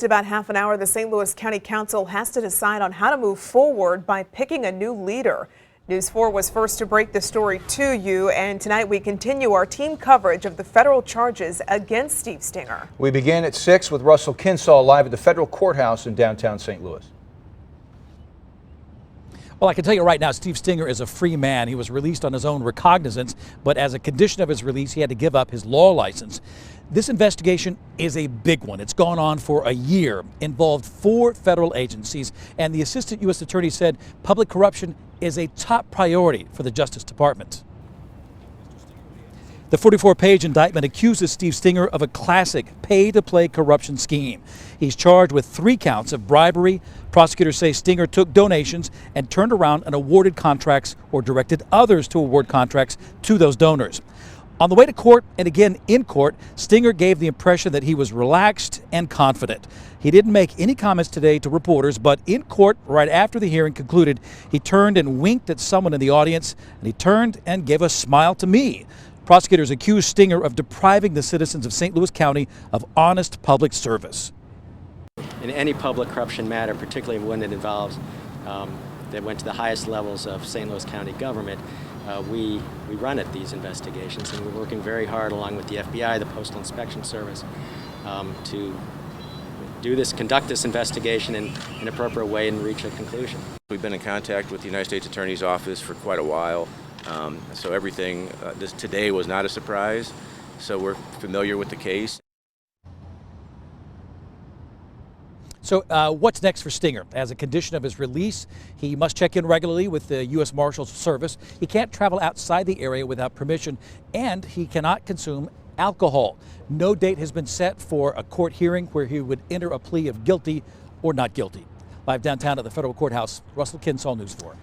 About half an hour, the St. Louis County Council has to decide on how to move forward by picking a new leader. News 4 was first to break the story to you, and tonight we continue our team coverage of the federal charges against Steve Stenger. We begin at 6 with Russell Kinsall live at the federal courthouse in downtown St. Louis. Well, I can tell you right now, Steve Stenger is a free man. He was released on his own recognizance, but as a condition of his release, he had to give up his law license. This investigation is a big one. It's gone on for a year, involved 4 federal agencies, and the assistant U.S. attorney said public corruption is a top priority for the Justice Department. The 44-page indictment accuses Steve Stenger of a classic pay-to-play corruption scheme. He's charged with 3 counts of bribery. Prosecutors say Stenger took donations and turned around and awarded contracts or directed others to award contracts to those donors. On the way to court and again in court, Stenger gave the impression that he was relaxed and confident. He didn't make any comments today to reporters, but in court, right after the hearing concluded, he turned and winked at someone in the audience, and he turned and gave a smile to me. Prosecutors accused Stenger of depriving the citizens of St. Louis County of honest public service. In any public corruption matter, particularly when it involves that went to the highest levels of St. Louis County government, we run at these investigations, and we're working very hard along with the FBI, the Postal Inspection Service, to conduct this investigation in an appropriate way and reach a conclusion. We've been in contact with the United States Attorney's Office for quite a while, so everything today was not a surprise, so we're familiar with the case. So what's next for Stenger? As a condition of his release, he must check in regularly with the U.S. Marshals Service. He can't travel outside the area without permission, and he cannot consume alcohol. No date has been set for a court hearing where he would enter a plea of guilty or not guilty. Live downtown at the federal courthouse, Russell Kinsall, News 4.